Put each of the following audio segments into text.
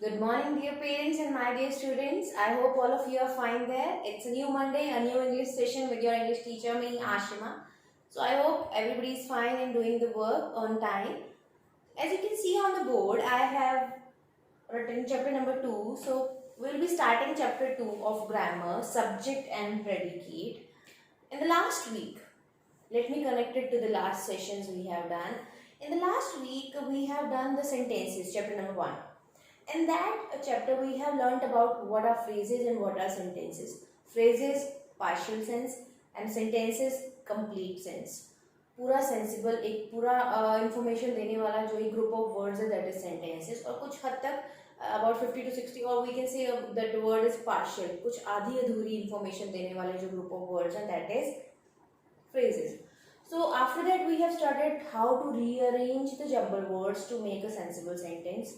Good morning, dear parents and my dear students. I hope all of you are fine there. It's a new Monday, a new English session with your English teacher, me, Ashima. So I hope everybody is fine and doing the work on time. As you can see on the board, I have written chapter number 2. So we'll be starting chapter 2 of grammar, subject and predicate. In the last week, let me connect it to the last sessions we have done. In the last week, we have done the sentences, chapter number 1. In that chapter, we have learnt about what are phrases and what are sentences. Phrases, partial sense, and sentences, complete sense. पूरा sensible एक पूरा information देने वाला जो एक group of words है that is sentences और कुछ हद तक अबाउट 50 to 60 और we can say that word is partial कुछ आधी अधूरी इंफॉर्मेशन देने वाले जो ग्रुप ऑफ वर्ड्स हैं that is phrases. So after that we have started how to rearrange the jumbled words to make a sensible sentence.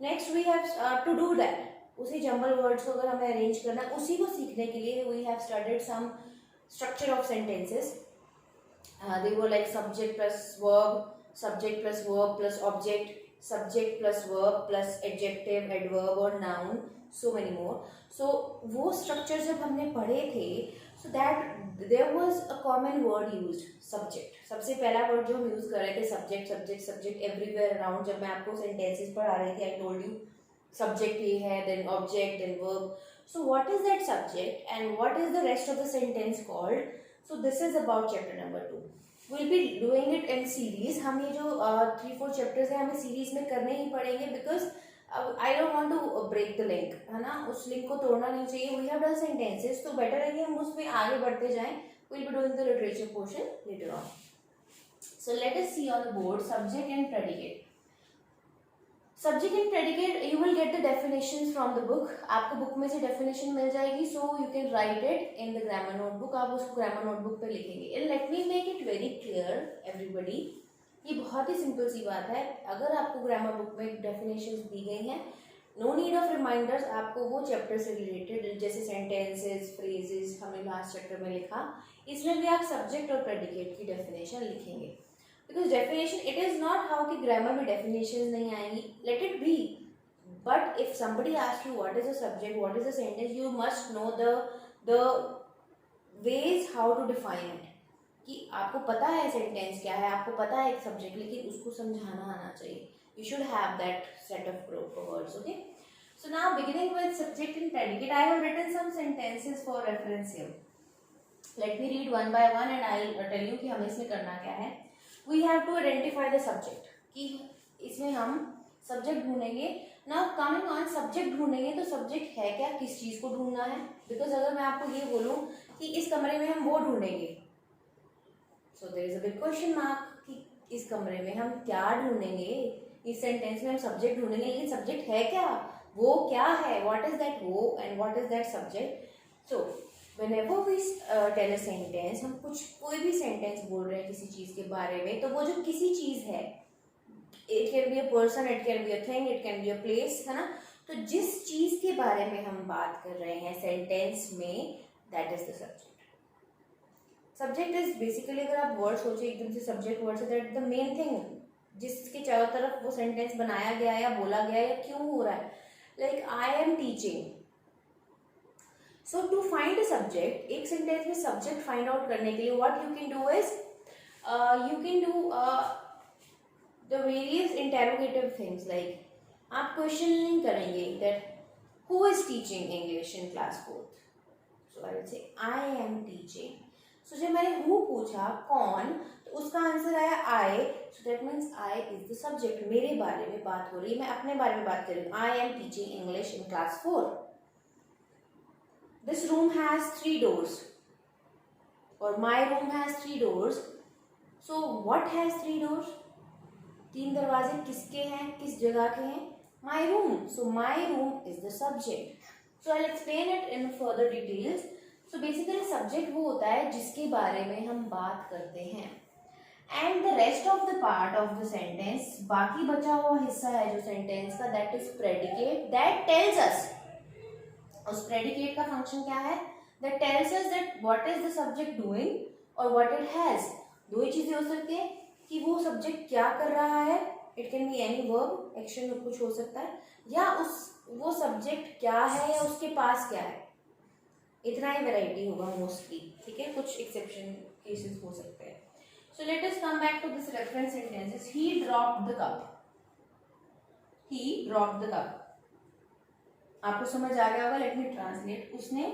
Next we have to do that उसी jumble words को अगर हमें arrange करना है उसी को सीखने के लिए we have studied some structure of sentences they were like subject plus verb plus object subject plus verb plus adjective adverb और noun so many more so वो स्ट्रक्चर जब हमने पढ़े थे so that there was a common word used subject सबसे पहला word जो हम यूज कर रहे थे सब्जेक्ट एवरीवेयर अराउंड जब मैं आपको सेंटेंसेस पढ़ा रही थी आई टोल्ड यू सब्जेक्ट ये है then object then verb so what is that subject and what is the rest of the sentence called so this is about chapter number 2 will be doing it in series हम ये जो 3-4 chapters हैं हमें series में करने ही पड़ेंगे because I don't want to break the link है ना उस लिंक को तोड़ना नहीं चाहिए वी हैव डन सेंटेंसेस तो बेटर है कि हम उसमें आगे बढ़ते जाएं we'll be doing the literature portion later on. So let us see on the board subject and predicate. Subject and predicate you will get the definitions from the book. आपको book में से definition मिल जाएगी so you can write it in the grammar notebook. आप उसको grammar notebook पे लिखेंगे. And let me make it very clear everybody. ये बहुत ही सिंपल सी बात है अगर आपको ग्रामर बुक में definitions दी गई हैं नो नीड ऑफ रिमाइंडर्स आपको वो चैप्टर से रिलेटेड जैसे सेंटेंसेस फ्रेजेस हमने लास्ट चैप्टर में लिखा इसमें भी आप सब्जेक्ट और प्रेडिकेट की डेफिनेशन लिखेंगे because definition it is not how कि ग्रामर में डेफिनेशन नहीं आएंगी let it be but if somebody ask you what is a subject what is a sentence you must know the ways how to define it कि आपको पता है sentence क्या है आपको पता है एक सब्जेक्ट लेकिन उसको समझाना आना चाहिए you should have that set of words okay so now beginning with subject and predicate I have written some sentences for reference here let me read one by one and I'll tell you कि हमें इसमें करना क्या है we have to identify the subject कि इसमें हम subject ढूंढेंगे now coming on सब्जेक्ट ढूंढेंगे तो सब्जेक्ट है क्या किस चीज को ढूंढना है बिकॉज अगर मैं आपको ये बोलूं कि इस कमरे में हम वो ढूंढेंगे so there is a big question mark कि इस कमरे में हम क्या ढूंढेंगे इस सेंटेंस में हम सब्जेक्ट ढूंढेंगे लेकिन सब्जेक्ट है क्या वो क्या है व्हाट इज दैट वो and what is that subject so whenever we tell a sentence हम कोई भी सेंटेंस बोल रहे हैं किसी चीज के बारे में तो वो जो किसी चीज है it can be a person it can be a thing it can be a place है ना तो जिस चीज के बारे में हम बात कर रहे हैं सेंटेंस में that is the subject subject is basically अगर आप वर्ड सोचे एकदम से subject word say that the main thing जिसके चारों तरफ वो सेंटेंस बनाया गया या बोला गया या क्यों हो रहा है like I am teaching so to find a subject एक सेंटेंस में सब्जेक्ट फाइंड आउट करने के लिए what you can do is you can do the various interrogative things like आप क्वेश्चनिंग करेंगे that who is teaching English in class 4th so I will say I am teaching सो जब मैंने who पूछा कौन तो उसका आंसर आया I so that means I is the subject मेरे बारे में बात हो रही है मैं अपने बारे में बात कर रही हूँ आई am teaching English in class 4 this room has 3 doors और my room has 3 doors so what has 3 doors 3 दरवाजे किसके हैं किस जगह के हैं my room so my room is the subject so I will explain it in further details so basically subject वो होता है जिसके बारे में हम बात करते हैं and the rest of the part of the sentence बाकी बचा हुआ हिस्सा है जो सेंटेंस का that is predicate that tells us उस प्रेडिकेट का फंक्शन क्या है that tells us that what is the subject doing और व्हाट इट हैज दो ही चीजें हो सकती है कि वो सब्जेक्ट क्या कर रहा है it can be any verb, action कुछ हो सकता है, या वो सब्जेक्ट क्या है या उसके पास क्या है, इतना ही वैरायटी होगा मोस्टली, ठीक है, कुछ एक्सेप्शन केसेस हो सकते हैं. So let us come back to this reference sentences. He dropped the cup. He dropped the cup. आपको समझ आ गया होगा. Let me translate. उसने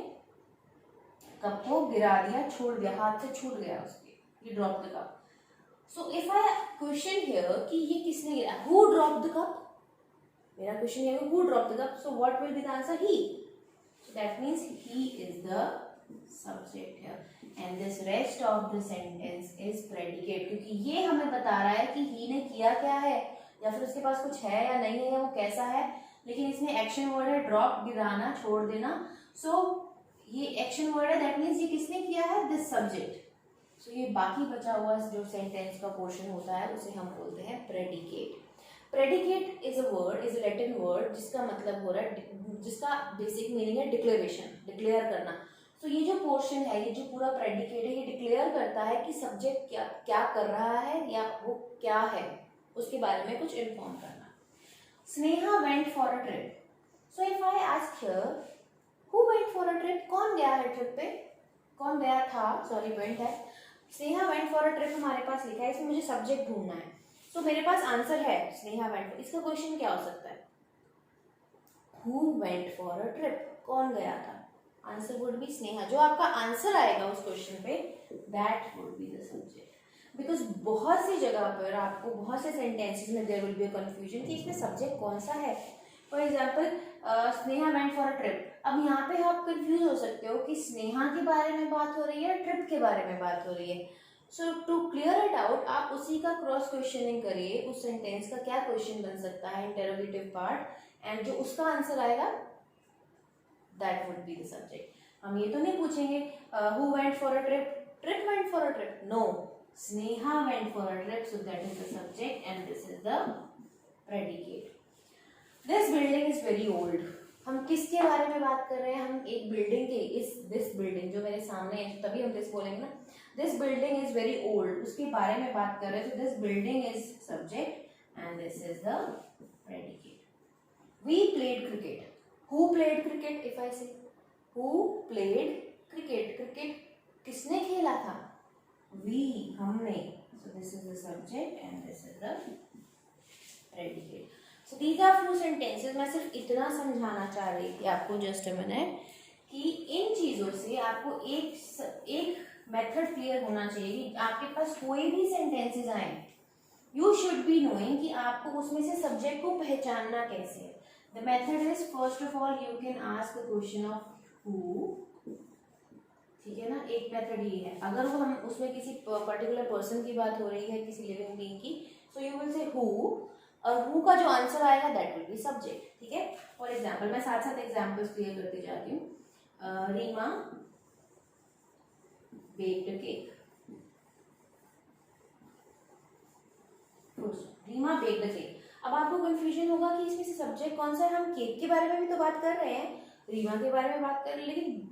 कप को गिरा दिया, छोड़ दिया, हाथ से छूट गया उसके. ही dropped the cup. So if I question here कि ये किसने गिरा, हु ड्रॉप्ड द कप. मेरा क्वेश्चन ये है who dropped the cup. So what will be the answer? He. So that means he is the subject here, and this rest of the sentence is predicate, क्योंकि ये हमें बता रहा है कि he ने किया क्या है, या फिर उसके पास कुछ है या नहीं है, या वो कैसा है. लेकिन इसमें एक्शन वर्ड है ड्रॉप, गिराना, छोड़ देना. सो ये एक्शन वर्ड है, दैट मीन्स ये किसने किया है, दिस सब्जेक्ट. सो ये बाकी बचा हुआ जो सेंटेंस का पोर्शन होता है उसे हम बोलते हैं predicate. Predicate is a word, is a Latin word जिसका मतलब हो रहा है, जिसका बेसिक मीनिंग है डिक्लेरेशन, डिक्लेयर करना. तो ये जो पोर्शन है, ये जो पूरा प्रेडिकेट है, ये डिक्लेयर करता है कि सब्जेक्ट क्या क्या कर रहा है या वो क्या है, उसके बारे में कुछ इन्फॉर्म करना. Sneha went for a trip. So if I ask here who went for a trip, कौन गया है ट्रिप पे, कौन गया था, सॉरी वेंट है. Sneha went for a trip हमारे पास लिखा है, इसमें मुझे सब्जेक्ट ढूंढना है. तो मेरे पास आंसर है स्नेहा वेंट. इसका क्वेश्चन क्या हो सकता है, who went for a trip, कौन गया था. Answer would be Sneha. जो आपका आंसर आएगा उस क्वेश्चन पे, that would be the subject. Because बहुत सी जगह पर आपको बहुत से सेंटेंसेस में there will be a confusion कि इसमें सब्जेक्ट कौन सा है. For example Sneha went for a trip. अब यहाँ पे आप कंफ्यूज हो सकते हो कि स्नेहा के बारे में बात हो रही है, ट्रिप के बारे में बात हो रही है. सो टू क्लियर इट आउट, आप उसी का क्रॉस क्वेश्चनिंग करिए, उस सेंटेंस का क्या क्वेश्चन बन सकता है, इंटरोगेटिव पार्ट, एंड जो उसका आंसर आएगा that would be the subject. हम ये तो नहीं पूछेंगे who went for a trip, trip went for a trip. No, Sneha went for a trip. So that is the subject and this is the predicate. This building is very old. हम किसके बारे में बात कर रहे हैं, हम एक बिल्डिंग के, इस दिस बिल्डिंग जो मेरे सामने है, तभी हम दिस बोलेंगे ना. This building is very old, उसके बारे में बात कर रहे हैं. तो this building is subject and this is the predicate. We played cricket. Who played cricket? If I say who played cricket, cricket किसने खेला था, we, हमने. So this is the subject and this is the predicate. So these are few sentences. मैं सिर्फ इतना समझाना चाह रही थी आपको, just a minute, कि इन चीज़ों से आपको एक मेथड क्लियर होना चाहिए कि आपके पास कोई भी सेंटेंसेस आए, यू शुड बी नोइंग कि आपको उसमें से सब्जेक्ट को पहचानना कैसे है. The method is, first of all you can ask the question of who. ठीक है ना, एक मेथड ये है. अगर वो हम उसमें किसी पर्टिकुलर पर्सन की बात हो रही है, किसी लिविंग बीइंग की, so you will say who, और हु का जो आंसर आएगा दैट विल बी सब्जेक्ट. ठीक है. फॉर एग्जाम्पल, मैं साथ साथ एग्जाम्पल्स क्लियर करती जाती हूँ. Reema baked a cake. Reema baked a cake. अब आपको कंफ्यूजन होगा कि इसमें से सब्जेक्ट कौन सा है. हम केक के बारे में भी तो बात कर रहे हैं, रीमा के बारे में बात कर रहे हैं, लेकिन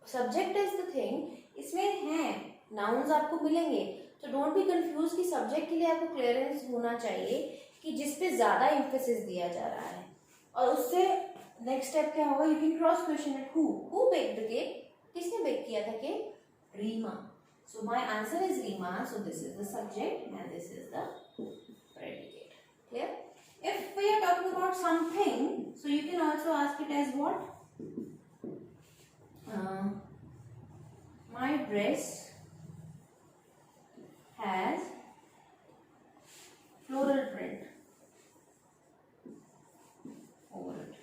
सब्जेक्ट इज द थिंग. इसमें है नाउन्स आपको मिलेंगे. तो डोंट बी कंफ्यूज कि सब्जेक्ट के लिए आपको क्लियरेंस होना चाहिए कि जिस पे ज्यादा एम्फेसिस दिया जा रहा है. और उससे नेक्स्ट स्टेप क्या होगा, you can cross question it. Who baked the cake, किसने बेक किया था cake, Reema. So my answer is Reema. So this is the subject and this is the predicate. Clear? If we are talking about something, so you can also ask it as what? My dress has floral print over it.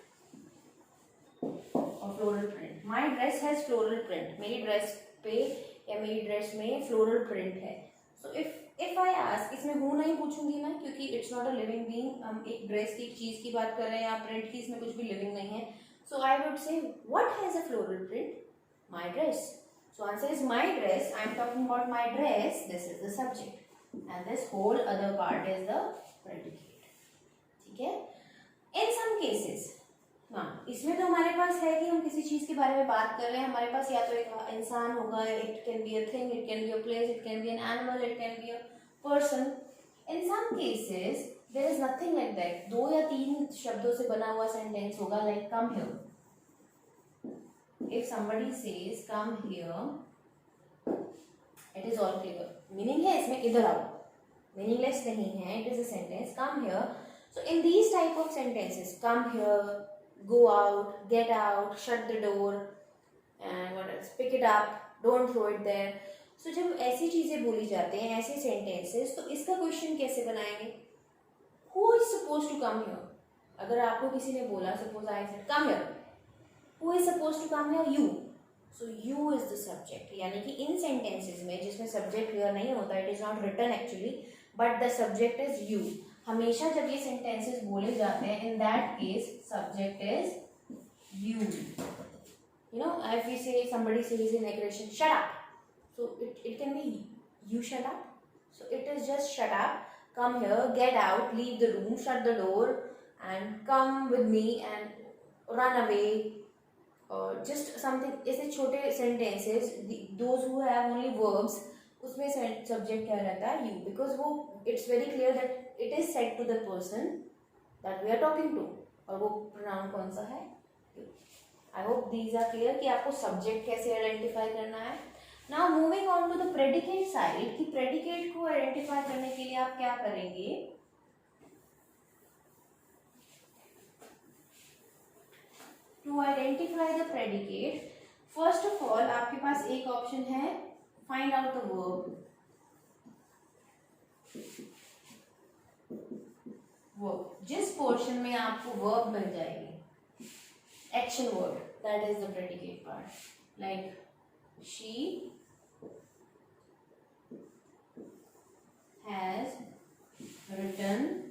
Or floral print. My dress has floral print. मेरी dress पे या मेरी dress में floral print है. So if I ask, इसमें हूँ नहीं पूछूंगी मैं, क्योंकि it's not a living being. हम एक ड्रेस की, एक चीज की बात कर रहे हैं, या प्रिंट की, इसमें कुछ भी लिविंग नहीं है. So I would say what has a floral print, my dress. So answer is my dress. I am talking about my dress. This is the subject and this whole other part is the predicate. ठीक है. इन some cases, हाँ, इसमें तो हमारे पास है कि हम किसी चीज के बारे में बात कर रहे हैं. हमारे पास या तो एक इंसान होगा, it can be a thing, it can be a place, it can be an animal, it can be a person. In some cases there is nothing like that. 2 या 3 शब्दों से बना हुआ सेंटेंस होगा, like come here. If somebody says come here, it is all clear. Meaning है इसमें इधर आओ, मीनिंगलेस नहीं है. It is a sentence come here. So in these type of sentences, come here, go out, get out, shut the door, and what else, pick it up, don't throw it there. So जब ऐसी चीजें बोली जाते हैं, ऐसे sentences, तो इसका question कैसे बनाएंगे? Who is supposed to come here? अगर आपको किसी ने बोला, suppose I said come here, who is supposed to come here? You. So you is the subject. यानी कि इन sentences में जिसमें subject clear नहीं होता, it is not written actually, but the subject is you. हमेशा जब ये sentences बोले जाते हैं, in that case subject is you. You know, if we say somebody says in aggression, shut up. So it can be you shut up. So it is just shut up, come here, get out, leave the room, shut the door, and come with me and run away. Or just something. ऐसे छोटे sentences, those who have only verbs, उसमें subject क्या रहता है? You. Because वो it's very clear that it is said to the person that we are talking to. और वो pronoun कौन सा है? You. I hope these are clear कि आपको subject कैसे identify करना है. Now moving on to the predicate side, कि predicate को identify करने के लिए आप क्या करेंगे? To identify the predicate, first of all आपके पास एक option है, find out the verb. Verb. जिस पोर्शन में आपको verb मिल जाएगी, action word, that is the predicate part. Like she has written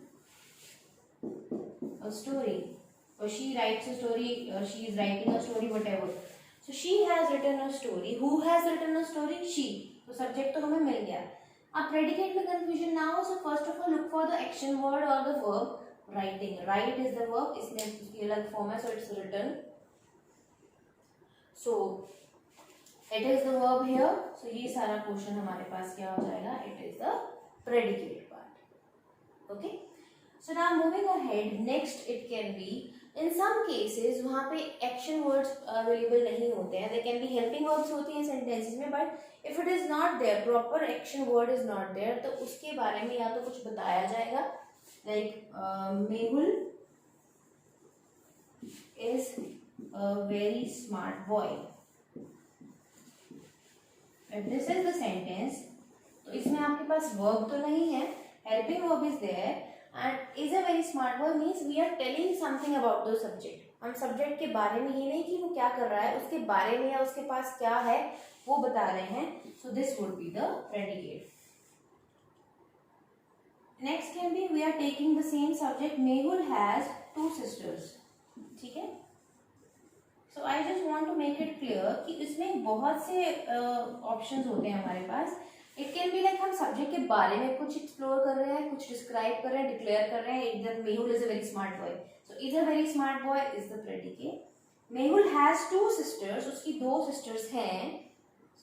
a story, or she writes a story, or she is writing a story, whatever. So she has written a story. Who has written a story? She. तो subject तो हमें मिल गया. अब predicate में confusion ना हो, so first of all look for the action word or the verb. Writing. Write is the verb. इसमें उसकी अलग form है, so it's written. So it is the verb here. So ये सारा portion हमारे पास क्या हो जाएगा? It is the predicate part. Okay. So now moving ahead, next it can be, in some cases वहाँ पे action words available नहीं होते हैं. They can be helping verbs होती हैं sentences में, but if it is not there, proper action word is not there, तो उसके बारे में या तो कुछ बताया जाएगा, like Mehul is a very smart boy. If this is the sentence, तो इसमें आपके पास verb तो नहीं है, helping verb is there, and is a very smart boy means we are telling something about the subject. हम subject के बारे में, ये नहीं कि वो क्या कर रहा है, उसके बारे में या उसके पास क्या है वो बता रहे हैं. So this would be the predicate. Next can be, we are taking the same subject. Mehul has 2 sisters. ठीक है. So I just want to make it clear कि इसमें बहुत से options होते हैं हमारे पास. It can be like हम subject के बारे में कुछ explore कर रहे हैं, कुछ describe कर रहे हैं, declare कर रहे हैं. Either Mehul is a very smart boy. So either very smart boy is the predicate. Mehul has 2 sisters. उसकी 2 sisters हैं.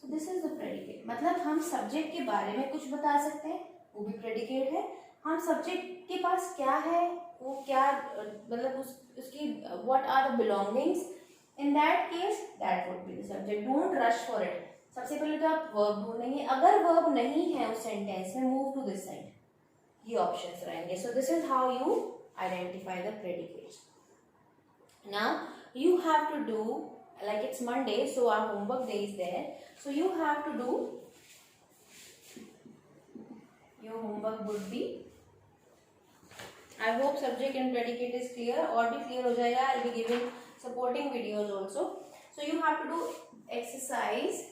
So this is the predicate. मतलब हम subject के बारे में कुछ बता सकते हैं, वो भी predicate है. हम subject के पास क्या है, वो क्या मतलब उसकी what are the belongings, in that case that would be the subject. Don't rush for it. सबसे पहले तो आप verb ढूंढेंगे. अगर verb नहीं है उस sentence में, move to this side. ये options रहेंगे. So this is how you identify the predicates. Now you have to do, like it's Monday, so our homework day is there. So you have to do, your homework would be, I hope subject and predicate is clear, और भी clear हो जाएगा. I'll be giving supporting videos also. So you have to do exercise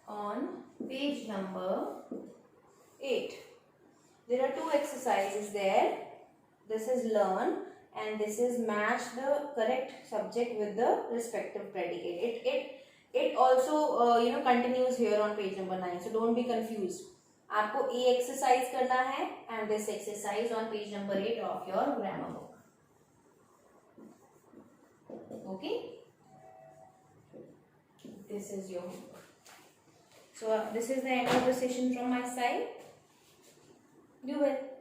on page number 8. There are 2 exercises there. This is learn and this is match the correct subject with the respective predicate. It also continues here on page number 9. So don't be confused. आपको A exercise करना है and this exercise on page number 8 of your grammar book. Okay. This is your homework. So this is the end of the session from my side. Do well.